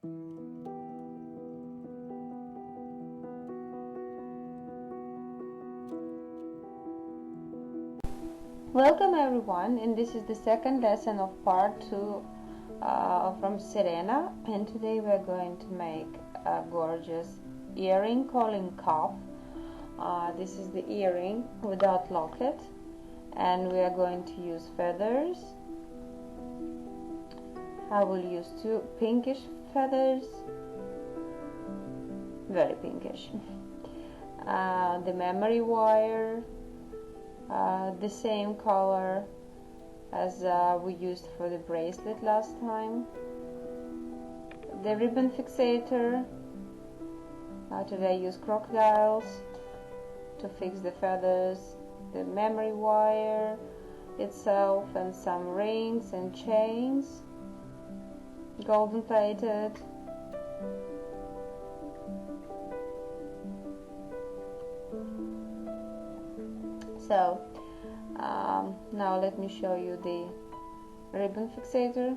Welcome everyone, and this is the second lesson of part 2 from Serena, and today we are going to make a gorgeous earring calling cuff. This is the earring without locket, and we are going to use feathers. I will use 2 pinkish feathers, very pinkish, the memory wire, the same color as we used for the bracelet last time, the ribbon fixator. Today I use crocodiles to fix the feathers, the memory wire itself, and some rings and chains, golden plated. So now let me show you the ribbon fixator.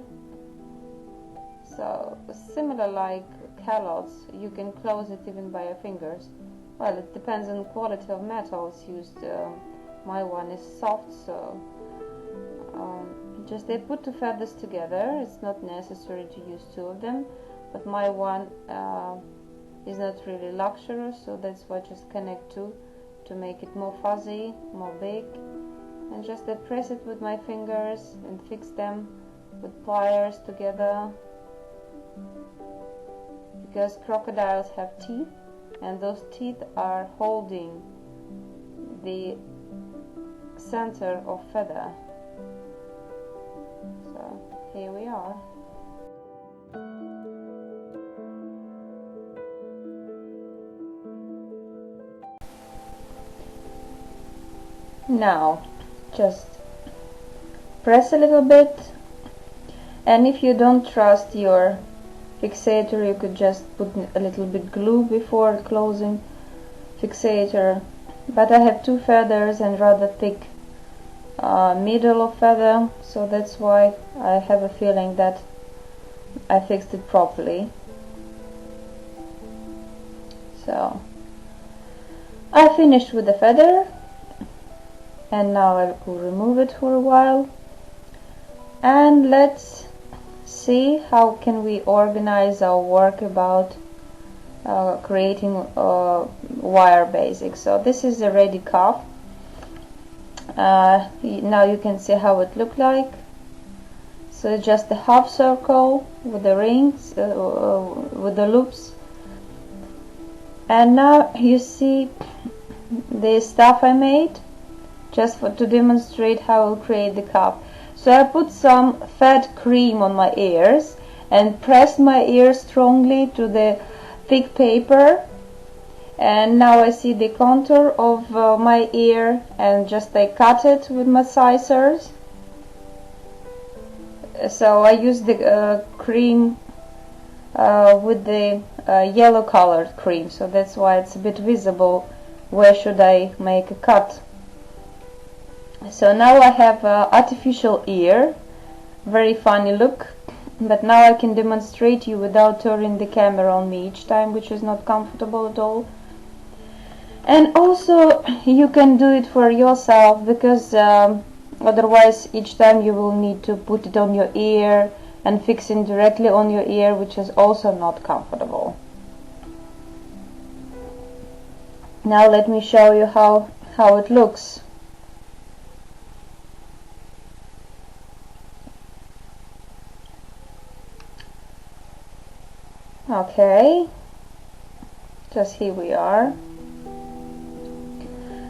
So similar like calots, you can close it even by your fingers. Well, it depends on the quality of metals used. My one is soft, so just they put 2 feathers together. It's not necessary to use 2 of them, but my one is not really luxurious, so that's why I just connect 2 to make it more fuzzy, more big, and just I press it with my fingers and fix them with pliers together, because crocodiles have teeth, and those teeth are holding the center of feather. So here we are. Now just press a little bit, and if you don't trust your fixator, you could just put a little bit glue before closing fixator, but I have 2 feathers and rather thick middle of feather, so that's why I have a feeling that I fixed it properly. So I finished with the feather, and now I will remove it for a while, and let's see how can we organize our work about creating wire basics. So this is a ready cuff. Now you can see how it looked like. So just a half circle with the rings, with the loops, and now you see the stuff I made just to demonstrate how I'll create the cuff. So I put some fat cream on my ears and pressed my ears strongly to the thick paper, and now I see the contour of my ear, and just I cut it with my scissors. So I use the cream with the yellow colored cream, so that's why it's a bit visible where should I make a cut. So now I have an artificial ear, very funny look, but now I can demonstrate you without turning the camera on me each time, which is not comfortable at all. And also you can do it for yourself, because otherwise each time you will need to put it on your ear and fix it directly on your ear, which is also not comfortable. Now let me show you how it looks. Okay, just here we are.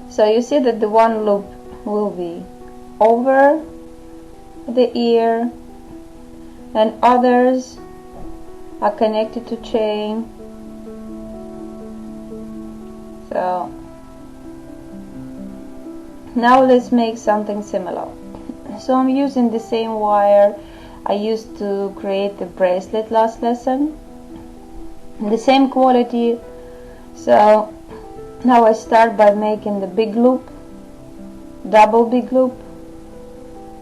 So you see that the one loop will be over the ear, and others are connected to chain. So now let's make something similar. So I'm using the same wire I used to create the bracelet last lesson, the same quality. So now I start by making the big loop, double big loop,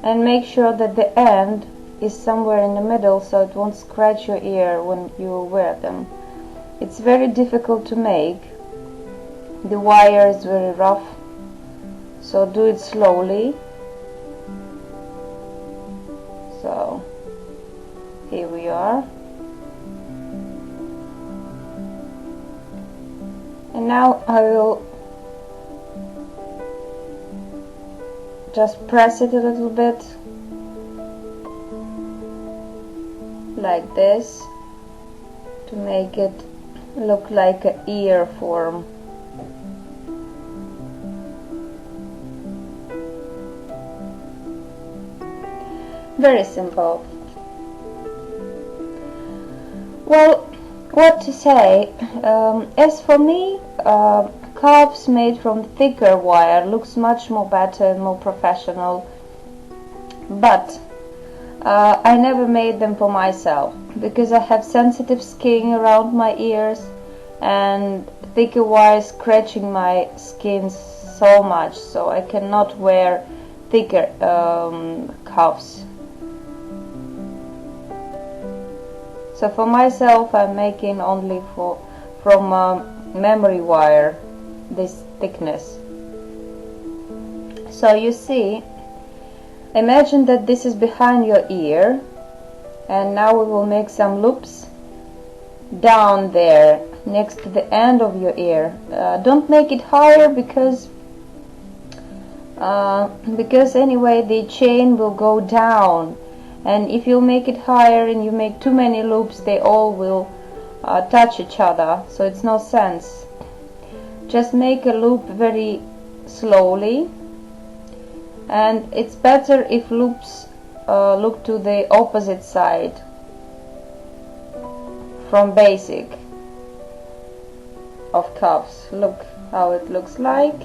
and make sure that the end is somewhere in the middle, so it won't scratch your ear when you wear them. It's very difficult to make. The wire is very rough, so do it slowly. So here we are. And now I will just press it a little bit like this to make it look like an ear form. Very simple. Well, what to say? As for me, cuffs made from thicker wire looks much more better and more professional, but I never made them for myself because I have sensitive skin around my ears and thicker wire scratching my skin so much, so I cannot wear thicker cuffs. So for myself, I'm making only from memory wire this thickness. So you see, imagine that this is behind your ear, and now we will make some loops down there next to the end of your ear. Don't make it higher because anyway the chain will go down, and if you make it higher and you make too many loops, they all will touch each other, so it's no sense. Just make a loop very slowly, and it's better if loops look to the opposite side from basic of cuffs. Look how it looks like.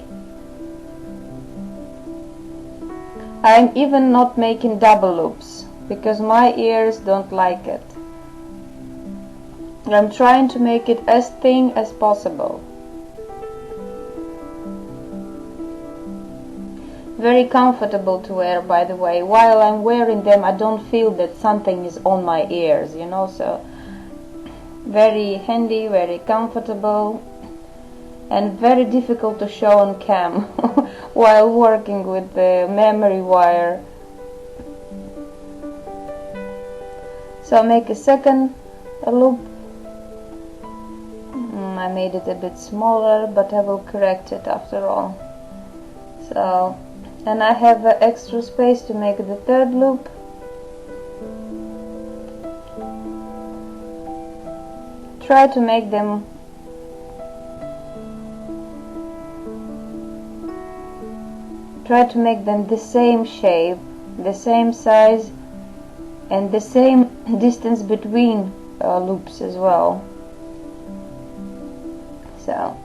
I'm even not making double loops because my ears don't like it. I'm trying to make it as thin as possible. Very comfortable to wear, by the way. While I'm wearing them, I don't feel that something is on my ears, you know, so very handy, very comfortable, and very difficult to show on cam while working with the memory wire. So make a second loop. I made it a bit smaller, but I will correct it after all. So, and I have extra space to make the third loop. Try to make them the same shape, the same size, and the same distance between loops as well. So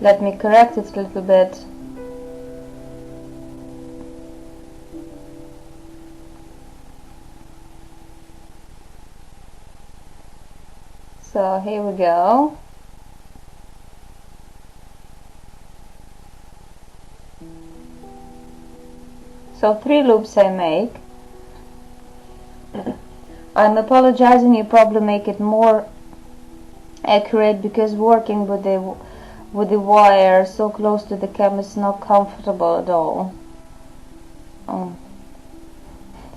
let me correct it a little bit. So here we go. So 3 loops I make. I'm apologizing, you probably make it more accurate because working with the wire so close to the camera is not comfortable at all.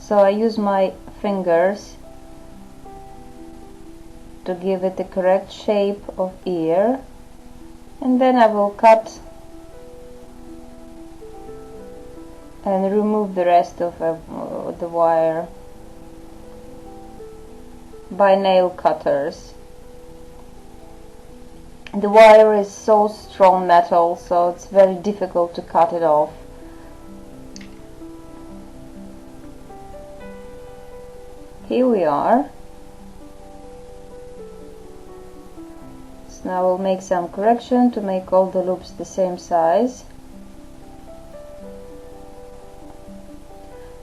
So I use my fingers to give it the correct shape of ear, and then I will cut and remove the rest of the wire by nail cutters. The wire is so strong metal, so it's very difficult to cut it off. Here we are. So now we'll make some correction to make all the loops the same size.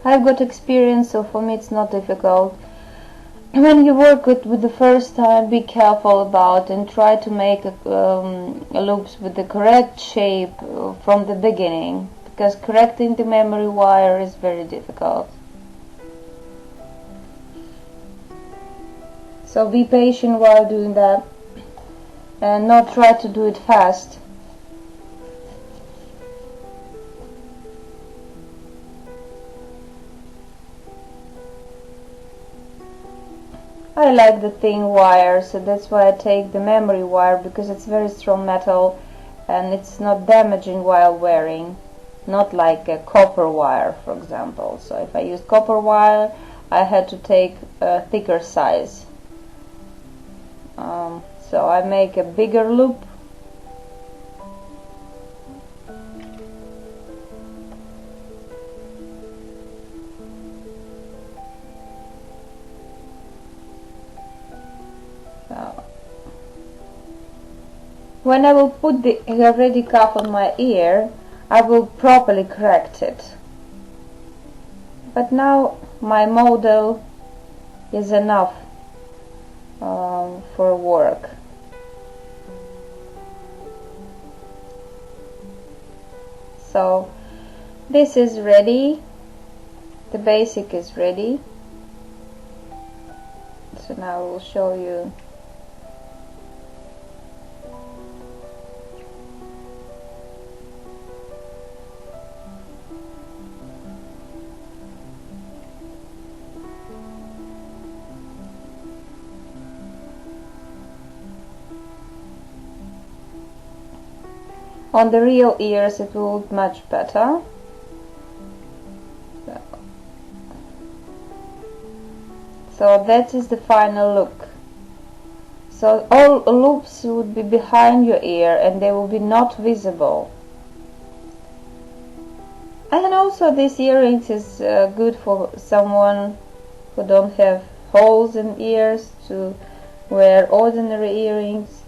I've got experience, so for me it's not difficult. When you work with the first time, be careful about and try to make loops with the correct shape from the beginning, because correcting the memory wire is very difficult. So be patient while doing that and not try to do it fast. I like the thin wire, so that's why I take the memory wire, because it's very strong metal and it's not damaging while wearing, not like a copper wire, for example. So if I use copper wire, I had to take a thicker size. So I make a bigger loop. When I will put the ready cuff on my ear, I will properly correct it. But now my model is enough for work. So this is ready, the basic is ready. So now I will show you. On the real ears it will look much better. So that is the final look. So all loops would be behind your ear and they will be not visible. And also this earrings is good for someone who don't have holes in ears to wear ordinary earrings.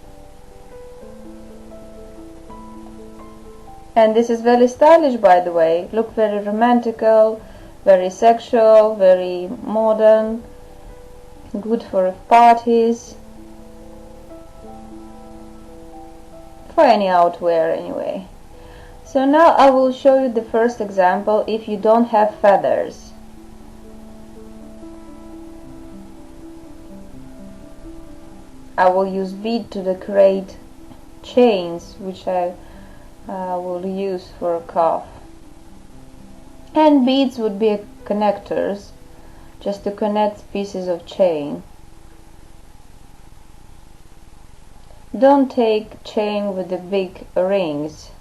And this is very stylish, by the way. Look very romantical, very sexual, very modern, good for parties, for any outwear anyway. So now I will show you the first example if you don't have feathers. I will use bead to decorate chains, which I will use for a cuff, and beads would be connectors, just to connect pieces of chain. Don't take chain with the big rings.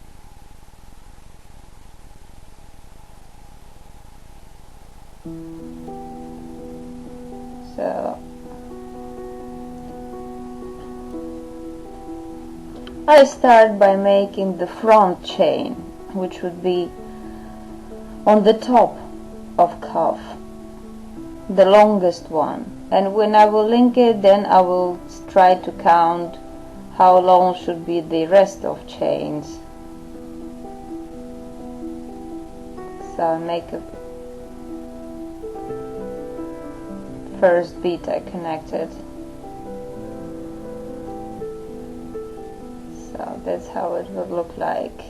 So I start by making the front chain, which would be on the top of cuff, the longest one. And when I will link it, then I will try to count how long should be the rest of chains. So I make a first bead I connected. So that's how it would look like.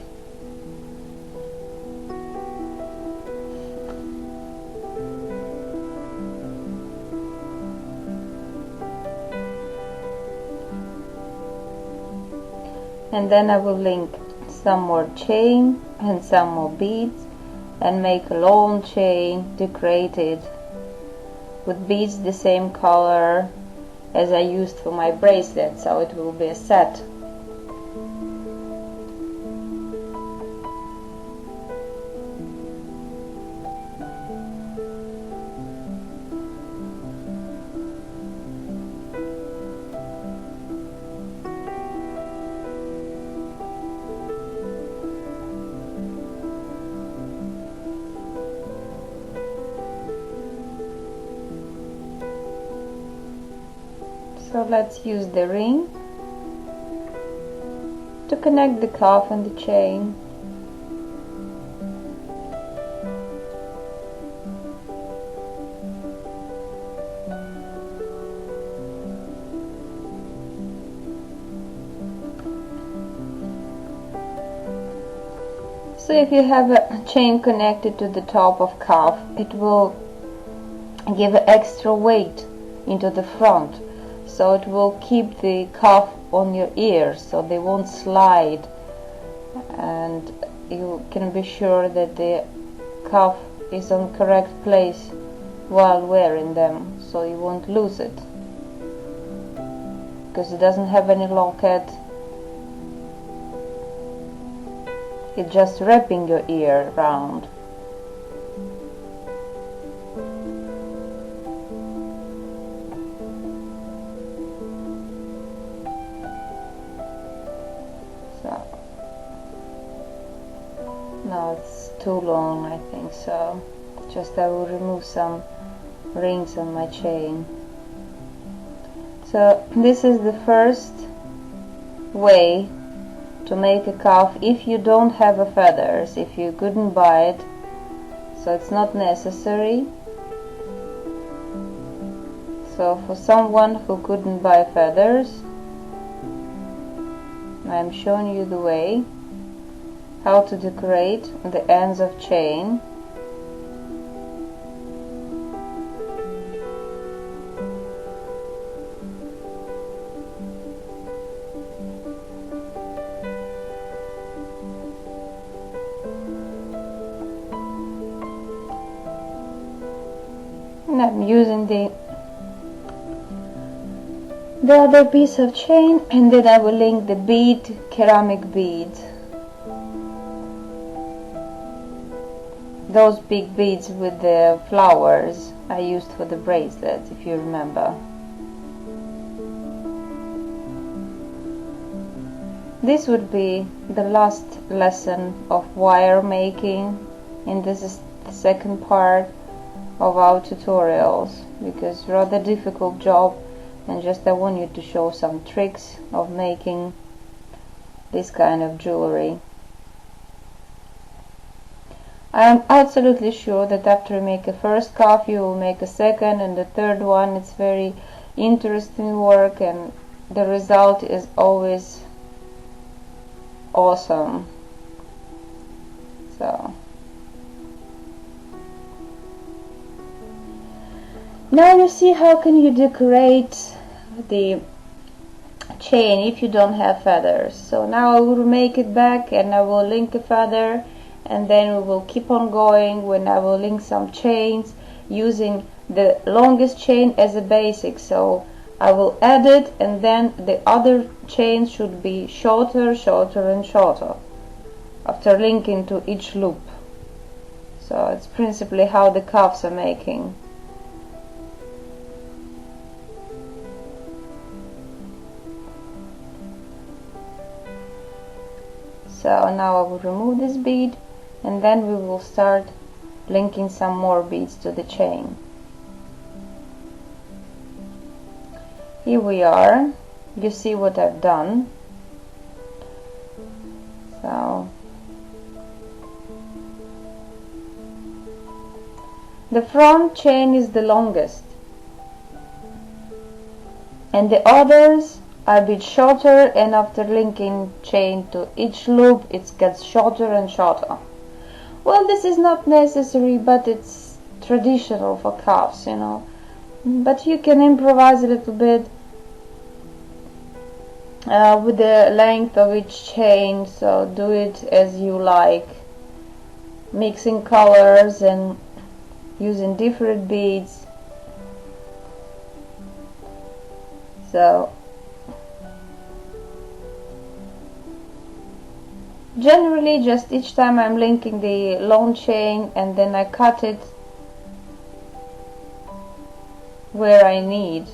And then I will link some more chain and some more beads and make a long chain decorated with beads the same color as I used for my bracelet, so it will be a set. So let's use the ring to connect the cuff and the chain. So if you have a chain connected to the top of cuff, it will give extra weight into the front. so it will keep the cuff on your ears so they won't slide, and you can be sure that the cuff is on correct place while wearing them, so you won't lose it, because it doesn't have any locket. It's just wrapping your ear around. So no, it's too long, I think so. Just I will remove some rings on my chain. So this is the first way to make a cuff if you don't have a feathers, if you couldn't buy it, so it's not necessary. So for someone who couldn't buy feathers, I'm showing you the way how to decorate the ends of chain. And I'm using the other piece of chain, and then I will link the bead, ceramic beads, those big beads with the flowers I used for the bracelet, if you remember. This would be the last lesson of wire making, and this is the second part of our tutorials, because rather difficult job, and just I want you to show some tricks of making this kind of jewelry. I am absolutely sure that after you make a first cuff, you will make a second and a third one. It's very interesting work, and the result is always awesome. So now you see how can you decorate the chain if you don't have feathers. So now I will make it back, and I will link a feather, and then we will keep on going when I will link some chains using the longest chain as a basic. So I will add it, and then the other chains should be shorter, shorter and shorter after linking to each loop. So it's principally how the cuffs are making. So now I will remove this bead, and then we will start linking some more beads to the chain. Here we are. You see what I've done. So the front chain is the longest, and the others are a bit shorter, and after linking chain to each loop it gets shorter and shorter. Well, this is not necessary, but it's traditional for cuffs, you know. But you can improvise a little bit with the length of each chain, so do it as you like, mixing colors and using different beads. So generally, just each time I'm linking the long chain, and then I cut it where I need.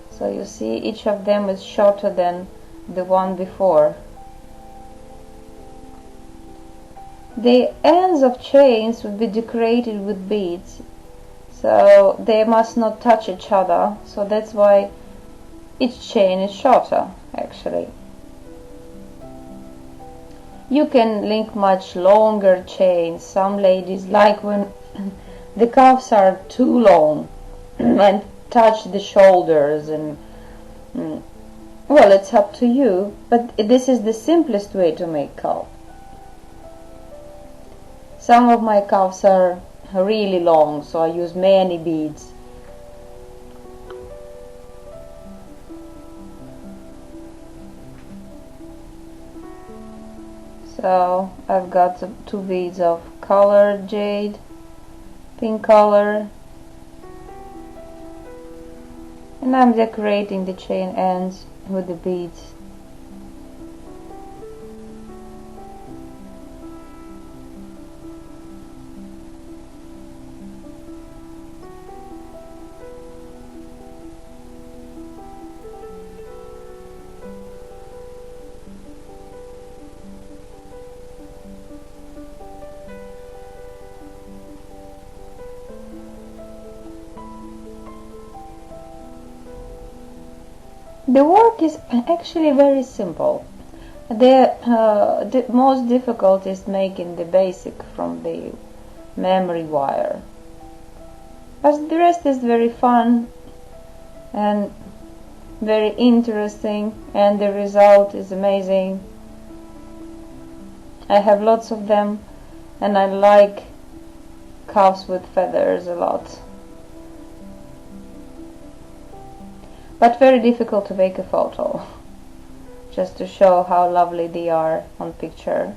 So you see each of them is shorter than the one before. The ends of chains will be decorated with beads, so they must not touch each other, so that's why each chain is shorter actually. You can link much longer chains. Some ladies like when the cuffs are too long and touch the shoulders, and well, it's up to you, but this is the simplest way to make cuff. Some of my cuffs are really long, so I use many beads. So I've got two beads of colored jade, pink color, and I'm decorating the chain ends with the beads. The work is actually very simple. The most difficult is making the basic from the memory wire. But the rest is very fun and very interesting, and the result is amazing. I have lots of them, and I like cuffs with feathers a lot. But very difficult to make a photo, just to show how lovely they are on picture.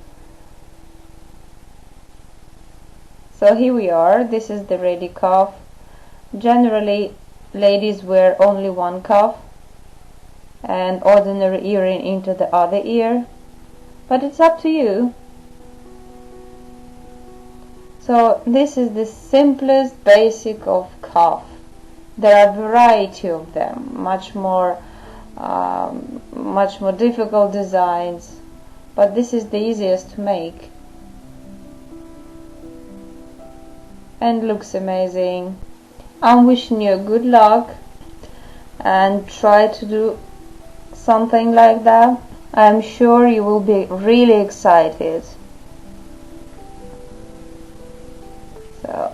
So here we are, this is the ready cuff. Generally ladies wear only one cuff and ordinary earring into the other ear, but it's up to you. So this is the simplest basic of cuff. There are a variety of them, much more difficult designs, but this is the easiest to make and looks amazing. I'm wishing you good luck and try to do something like that. I'm sure you will be really excited. So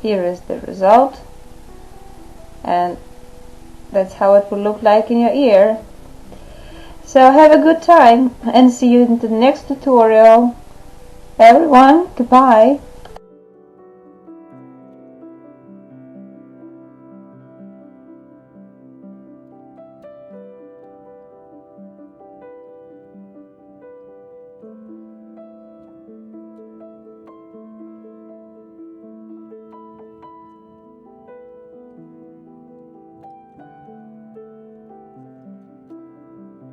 here is the result, and that's how it will look like in your ear. So have a good time and see you in the next tutorial. Everyone, goodbye.